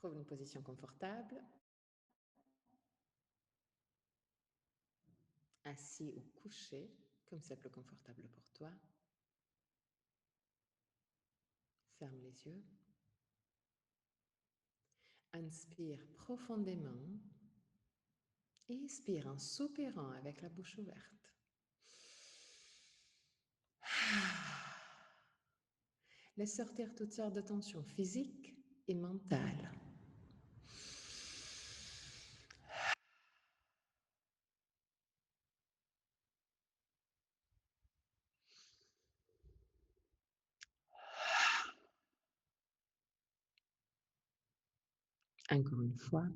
Trouve une position confortable, assis ou couché, comme c'est plus confortable pour toi. Ferme les yeux. Inspire profondément et expire en soupirant avec la bouche ouverte. Laisse sortir toutes sortes de tensions physiques et mentales. Encore une fois.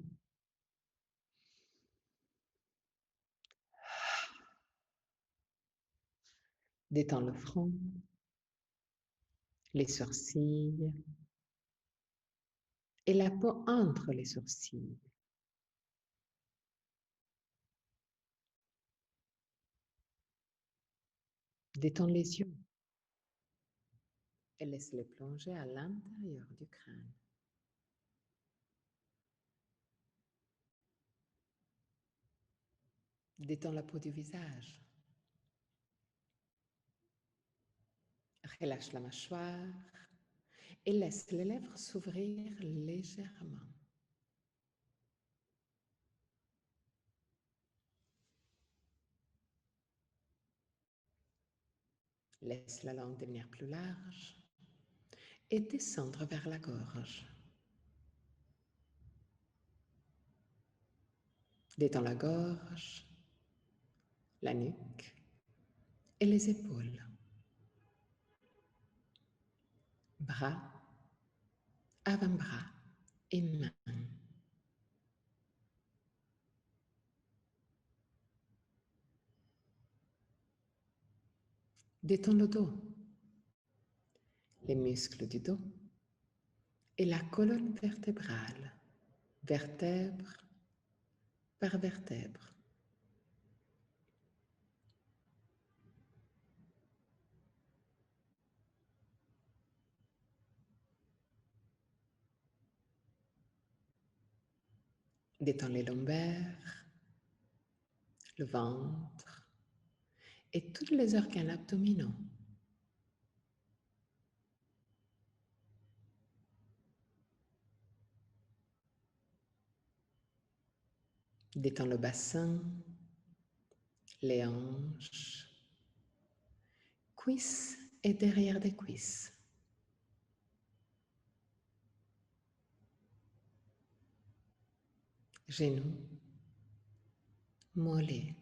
Détends le front, les sourcils et la peau entre les sourcils. Détends les yeux et laisse-les plonger à l'intérieur du crâne. Détends la peau du visage. Relâche la mâchoire et laisse les lèvres s'ouvrir légèrement. Laisse la langue devenir plus large et descendre vers la gorge. Détends la gorge, la nuque et les épaules. Bras, avant-bras et mains. Détends le dos, les muscles du dos et la colonne vertébrale, vertèbre par vertèbre. Détends les lombaires, le ventre et tous les organes abdominaux. Détends le bassin, les hanches, cuisses et derrière des cuisses. Genoux, mollets,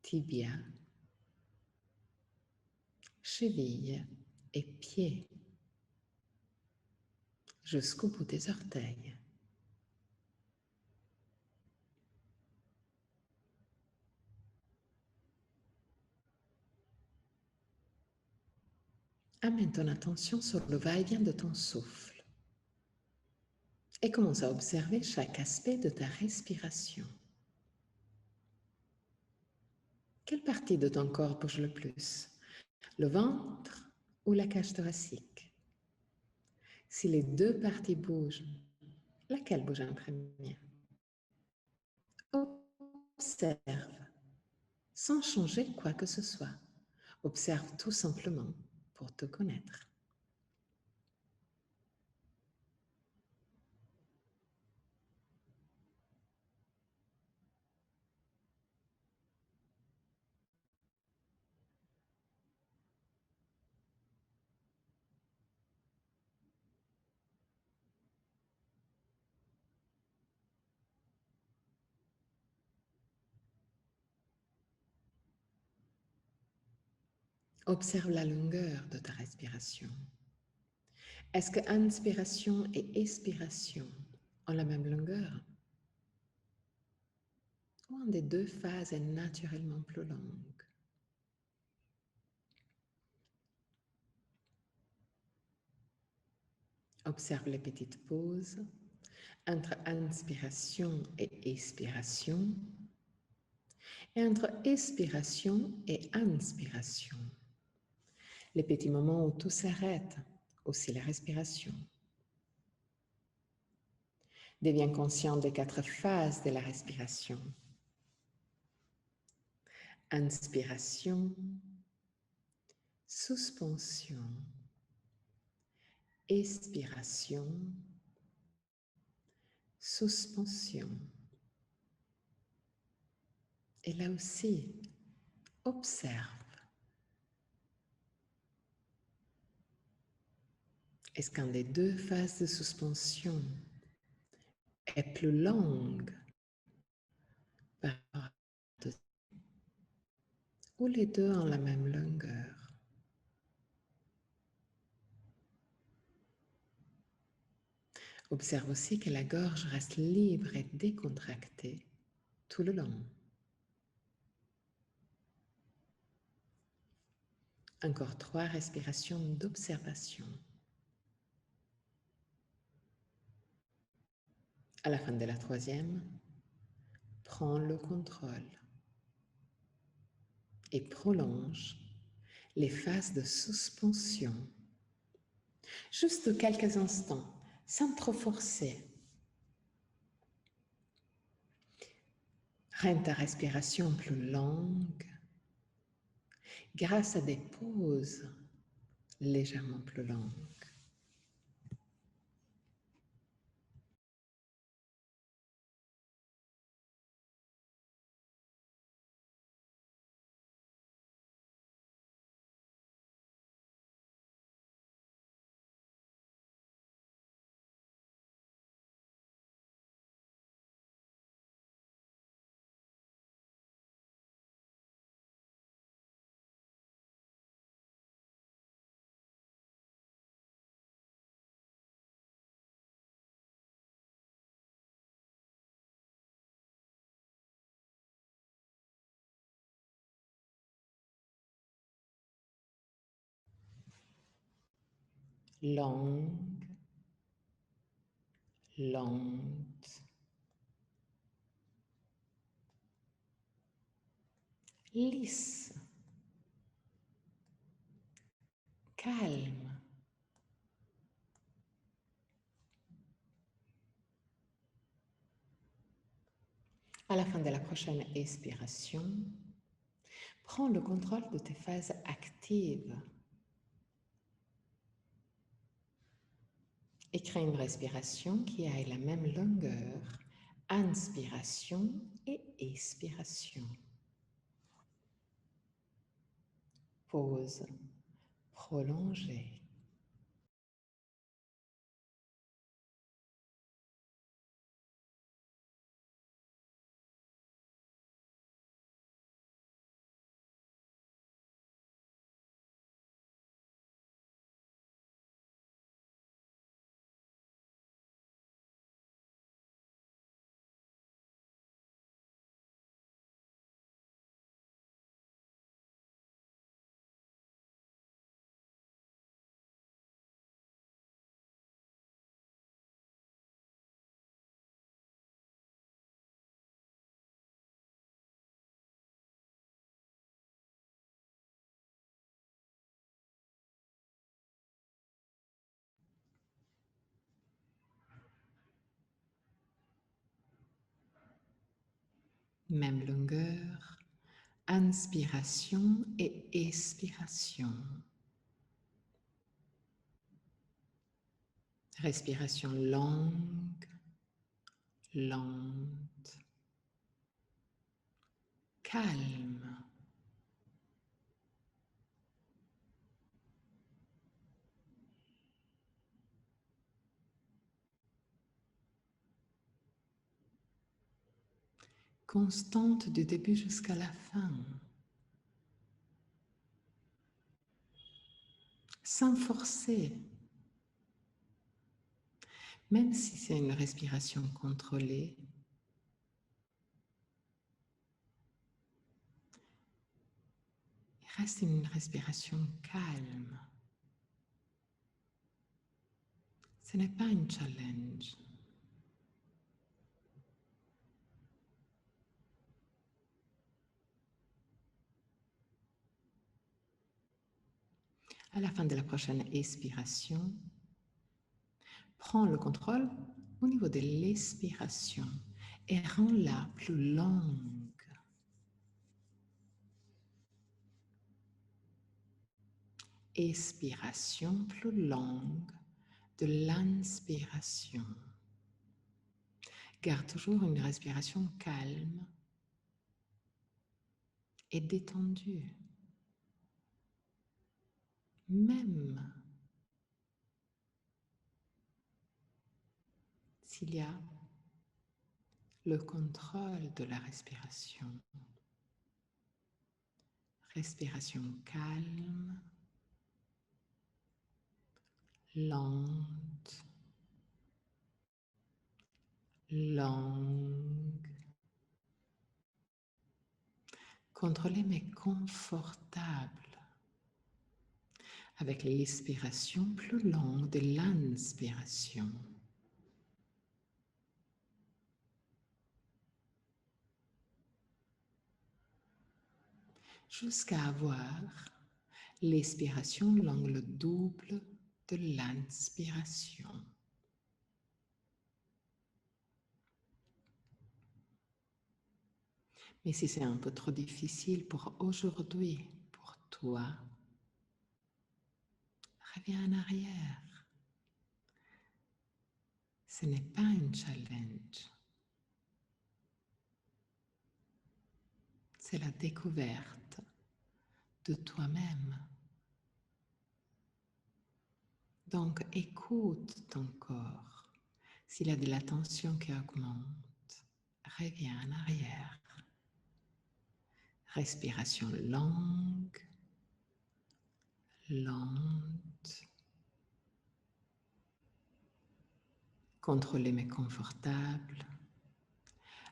tibia, chevilles et pieds, jusqu'au bout des orteils. Amène ton attention sur le va-et-vient de ton souffle et commence à observer chaque aspect de ta respiration. Quelle partie de ton corps bouge le plus? Le ventre ou la cage thoracique? Si les deux parties bougent, laquelle bouge en premier? Observe, sans changer quoi que ce soit. Observe tout simplement pour te connaître. Observe la longueur de ta respiration. Est-ce que inspiration et expiration ont la même longueur? Ou un des deux phases est naturellement plus longue? Observe les petites pauses entre inspiration et expiration et entre expiration et inspiration. Les petits moments où tout s'arrête, aussi la respiration. Deviens conscient des 4 phases de la respiration. Inspiration, suspension, expiration, suspension. Et là aussi, observe. Est-ce qu'un des 2 phases de suspension est plus longue par rapport à la deuxième, ou les 2 ont la même longueur? Observe aussi que la gorge reste libre et décontractée tout le long. Encore 3 respirations d'observation. À la fin de la 3e, prends le contrôle et prolonge les phases de suspension. Juste quelques instants, sans trop forcer. Rends ta respiration plus longue grâce à des pauses légèrement plus longues. Longue, lente, lisse, calme. À la fin de la prochaine expiration, prends le contrôle de tes phases actives et crée une respiration qui ait la même longueur, inspiration et expiration. Pause prolongée. Même longueur, inspiration et expiration. Respiration longue, lente, calme. Constante du début jusqu'à la fin. Sans forcer. Même si c'est une respiration contrôlée, il reste une respiration calme. Ce n'est pas un challenge. À la fin de la prochaine expiration, prends le contrôle au niveau de l'expiration et rends-la plus longue. Expiration plus longue de l'inspiration. Garde toujours une respiration calme et détendue. Même s'il y a le contrôle de la respiration. Respiration calme, lente, longue, contrôlée mais confortable, avec l'expiration plus longue de l'inspiration. Jusqu'à avoir l'expiration longue le double de l'inspiration. Mais si c'est un peu trop difficile pour aujourd'hui, pour toi, reviens en arrière. Ce n'est pas un challenge. C'est la découverte de toi-même. Donc, écoute ton corps. S'il y a de la tension qui augmente, reviens en arrière. Respiration longue, lente, contrôlée mais confortable,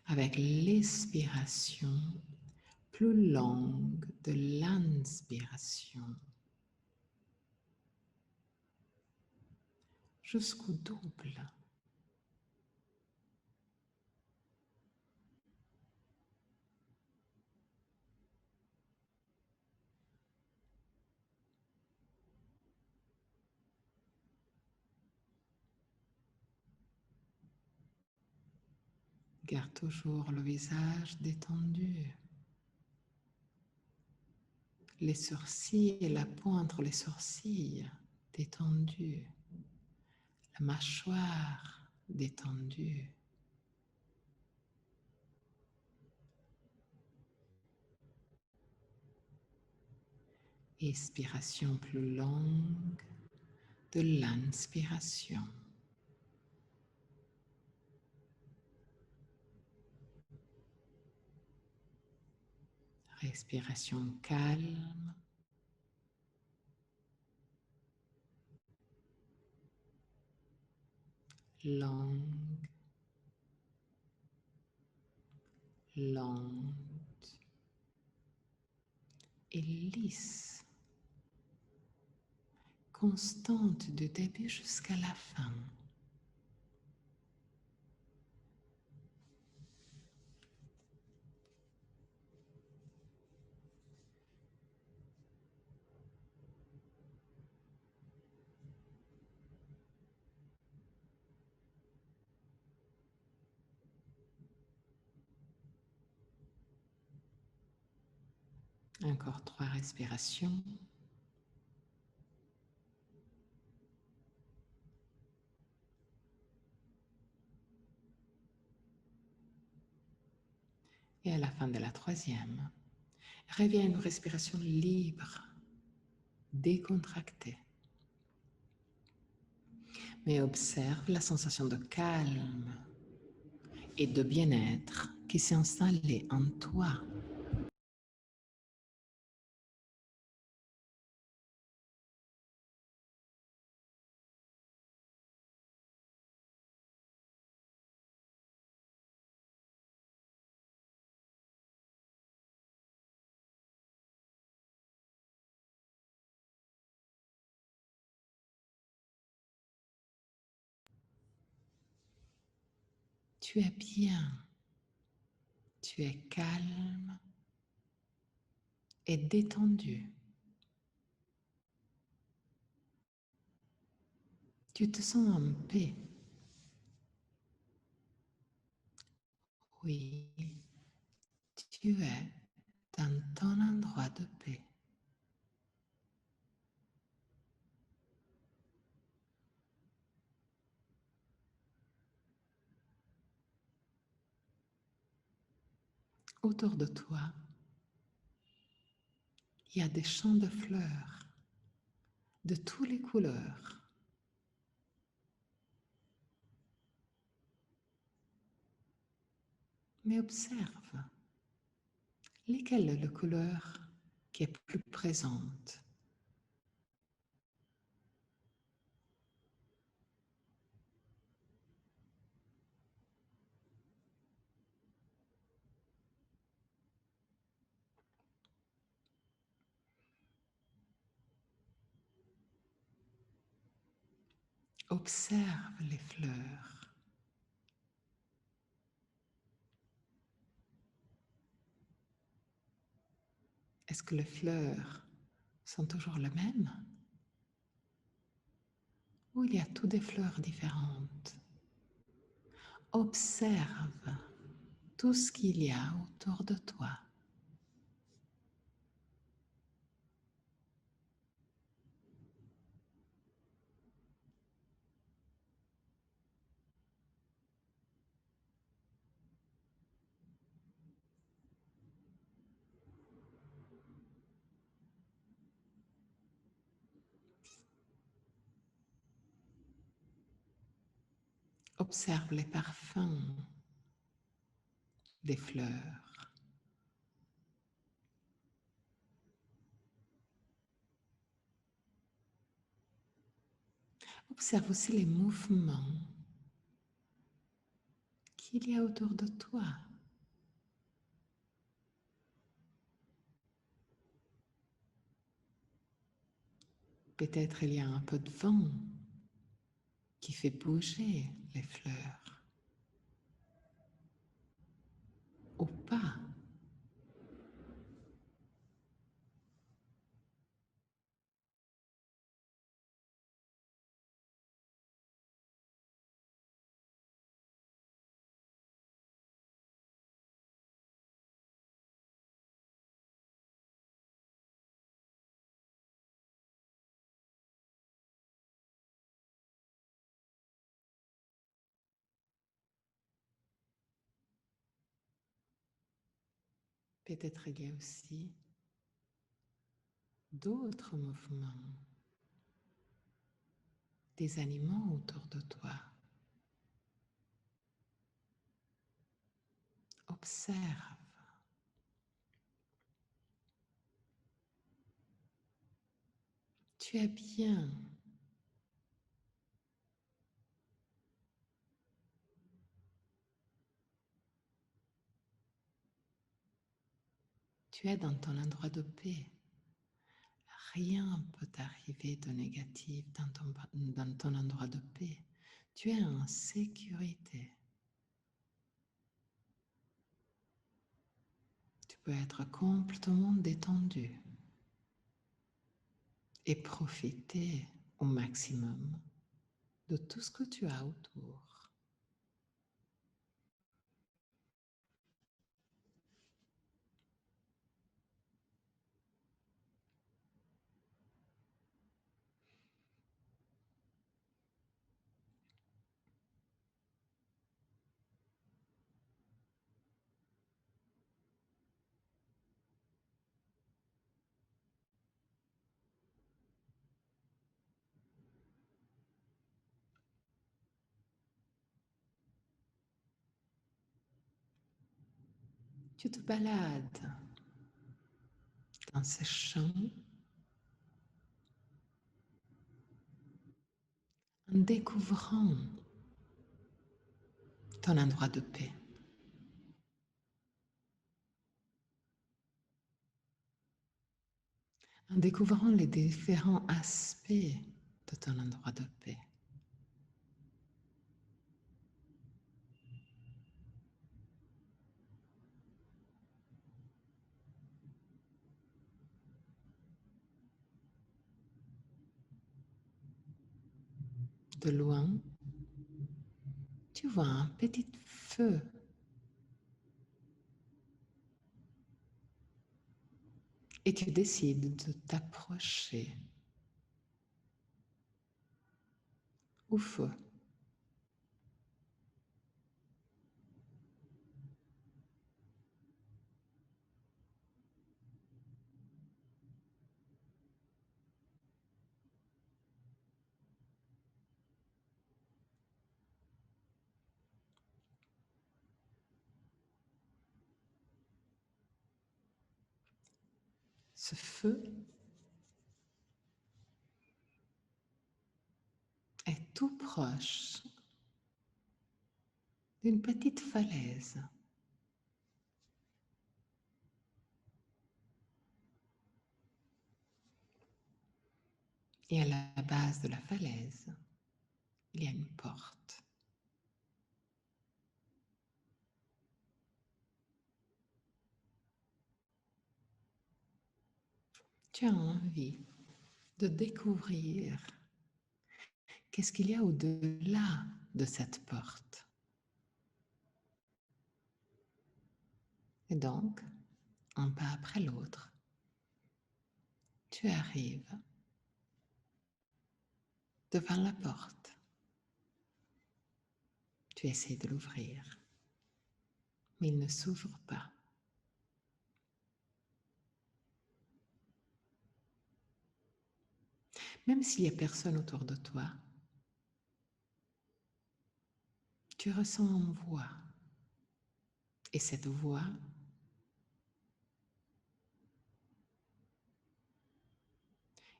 avec l'expiration plus longue de l'inspiration, jusqu'au double. Garde toujours le visage détendu. Les sourcils et la peau entre les sourcils détendus. La mâchoire détendue. Expiration plus longue de l'inspiration. Respiration calme. Longue. Lente. Et lisse. Constante du début jusqu'à la fin. Encore 3 respirations. Et à la fin de la 3e, reviens à une respiration libre, décontractée. Mais observe la sensation de calme et de bien-être qui s'est installée en toi. Tu es bien, tu es calme et détendu. Tu te sens en paix. Oui, tu es dans ton endroit de paix. Autour de toi, il y a des champs de fleurs de toutes les couleurs. Mais observe, lesquelles est la couleur qui est plus présente? Observe les fleurs. Est-ce que les fleurs sont toujours les mêmes? Ou il y a toutes des fleurs différentes? Observe tout ce qu'il y a autour de toi. Observe les parfums des fleurs. Observe aussi les mouvements qu'il y a autour de toi. Peut-être il y a un peu de vent qui fait bouger les fleurs. Ou pas. Peut-être il y a aussi d'autres mouvements, des animaux autour de toi. Observe. Tu es bien. Tu es dans ton endroit de paix. Rien ne peut t'arriver de négatif dans ton endroit de paix. Tu es en sécurité. Tu peux être complètement détendu et profiter au maximum de tout ce que tu as autour. Tu te balades dans ces champs en découvrant ton endroit de paix, en découvrant les différents aspects de ton endroit de paix. De loin, tu vois un petit feu Et tu décides de t'approcher au feu. Ce feu est tout proche d'une petite falaise. Et à la base de la falaise, il y a une porte. Tu as envie de découvrir qu'est-ce qu'il y a au-delà de cette porte. Et donc, un pas après l'autre, tu arrives devant la porte. Tu essaies de l'ouvrir, mais il ne s'ouvre pas. Même s'il n'y a personne autour de toi, tu ressens une voix. Et cette voix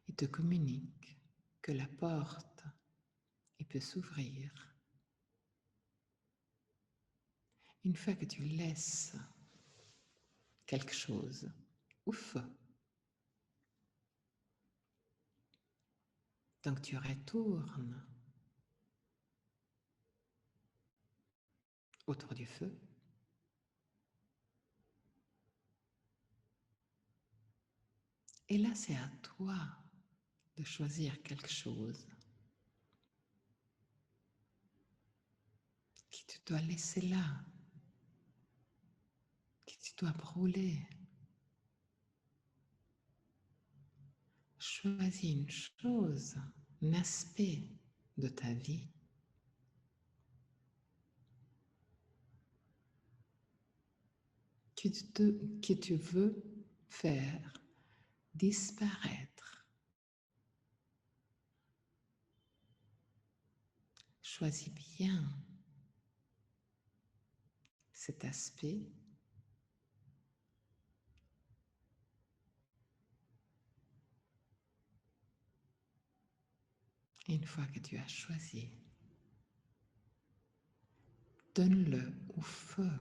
il te communique que la porte peut s'ouvrir une fois que tu laisses quelque chose au feu. Donc tu retournes autour du feu et là c'est à toi de choisir quelque chose que tu dois laisser là, que tu dois brûler. Choisis une chose, un aspect de ta vie que tu veux faire disparaître. Choisis bien cet aspect et une fois que tu as choisi, donne-le au feu.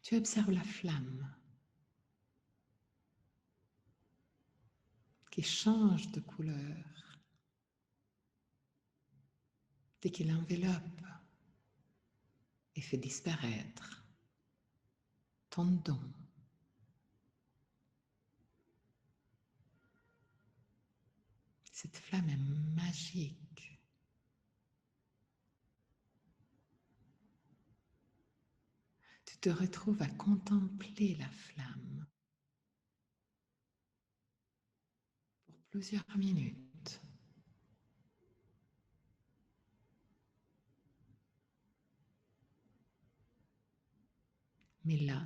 Tu observes la flamme qui change de couleur dès qu'il enveloppe et fait disparaître ton don. Cette flamme est magique. Tu te retrouves à contempler la flamme pour plusieurs minutes. Mais là,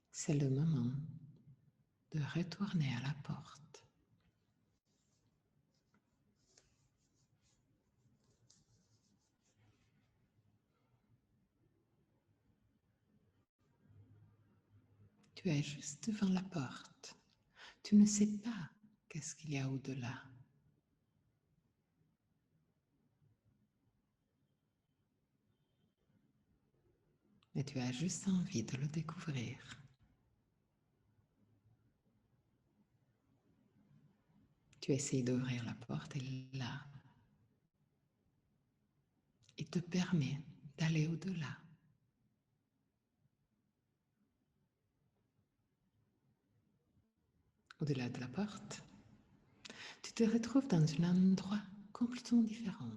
c'est le moment de retourner à la porte. Tu es juste devant la porte. Tu ne sais pas qu'est-ce qu'il y a au-delà. Mais tu as juste envie de le découvrir. Tu essayes d'ouvrir la porte et là, il te permet d'aller au-delà. Au-delà de la porte, tu te retrouves dans un endroit complètement différent.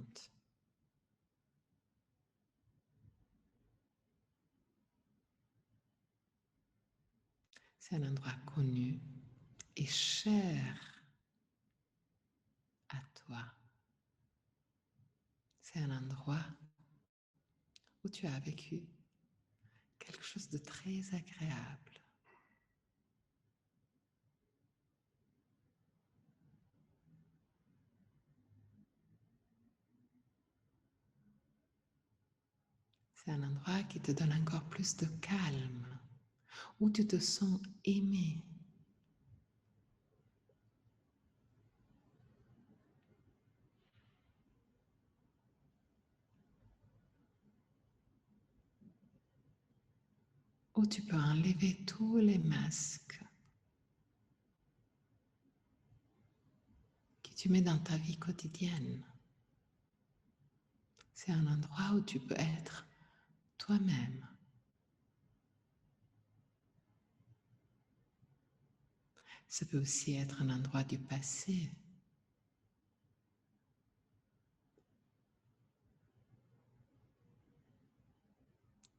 C'est un endroit connu et cher à toi. C'est un endroit où tu as vécu quelque chose de très agréable. C'est un endroit qui te donne encore plus de calme, où tu te sens aimé. Où tu peux enlever tous les masques que tu mets dans ta vie quotidienne. C'est un endroit où tu peux être toi-même. Ça peut aussi être un endroit du passé.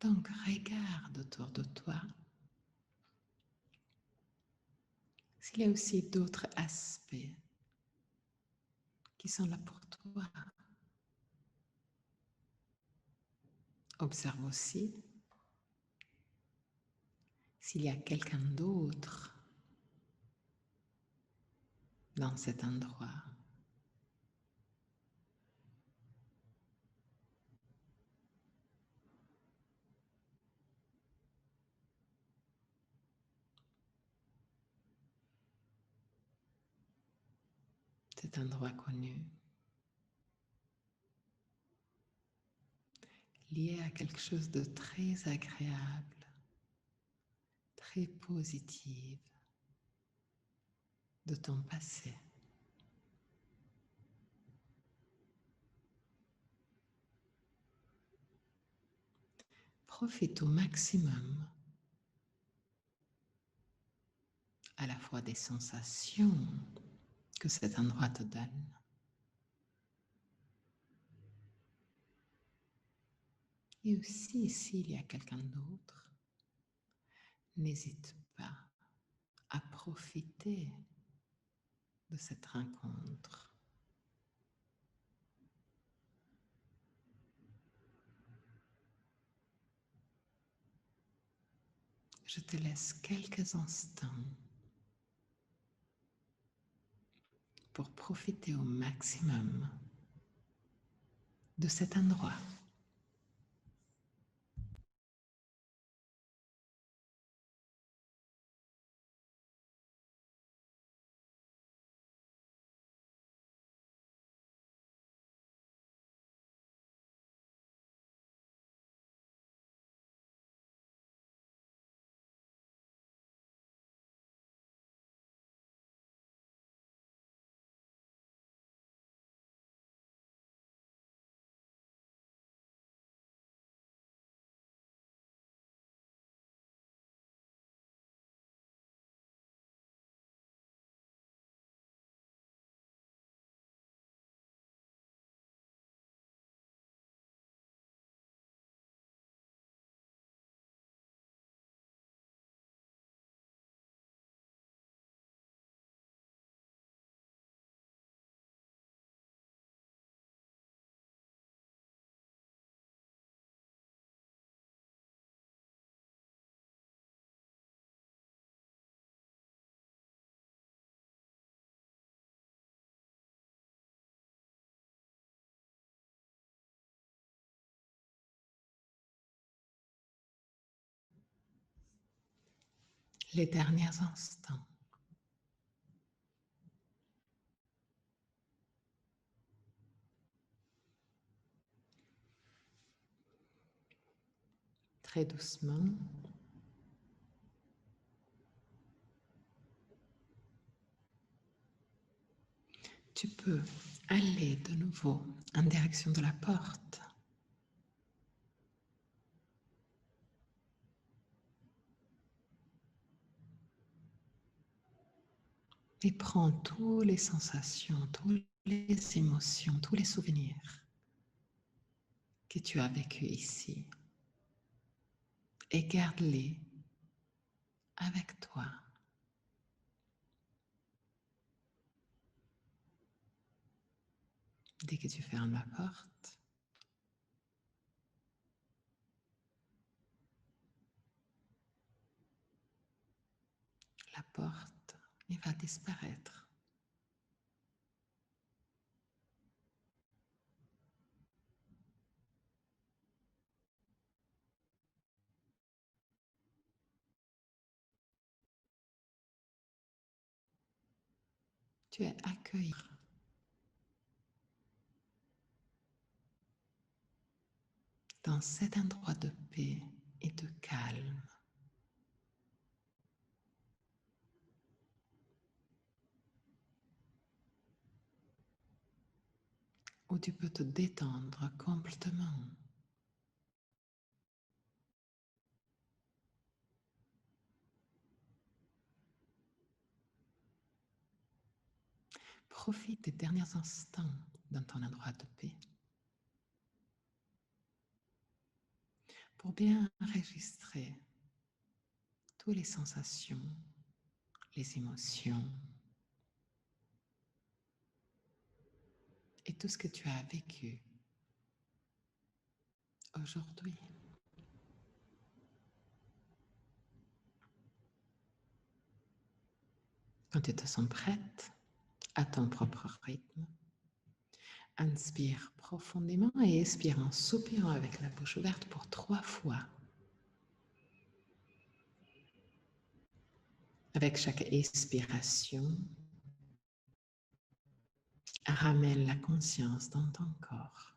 Donc regarde autour de toi s'il y a aussi d'autres aspects qui sont là pour toi. Observe aussi s'il y a quelqu'un d'autre dans cet endroit. Cet endroit connu, lié à quelque chose de très agréable, très positif de ton passé. Profite au maximum à la fois des sensations que cet endroit te donne, et aussi s'il y a quelqu'un d'autre, n'hésite pas à profiter de cette rencontre. Je te laisse quelques instants pour profiter au maximum de cet endroit. Les derniers instants. Très doucement, tu peux aller de nouveau en direction de la porte. Et prends toutes les sensations, toutes les émotions, tous les souvenirs que tu as vécus ici et garde-les avec toi. Dès que tu fermes la porte, la porte va disparaître. Tu es accueilli dans cet endroit de paix et de calme, où tu peux te détendre complètement. Profite des derniers instants dans ton endroit de paix pour bien enregistrer toutes les sensations, les émotions et tout ce que tu as vécu aujourd'hui. Quand tu te sens prête, à ton propre rythme, inspire profondément et expire en soupirant avec la bouche ouverte pour 3 fois. Avec chaque expiration, ramène la conscience dans ton corps.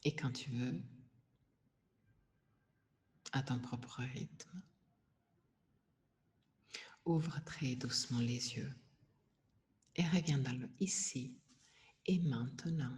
Et quand tu veux, à ton propre rythme, ouvre très doucement les yeux et reviens dans le ici et maintenant.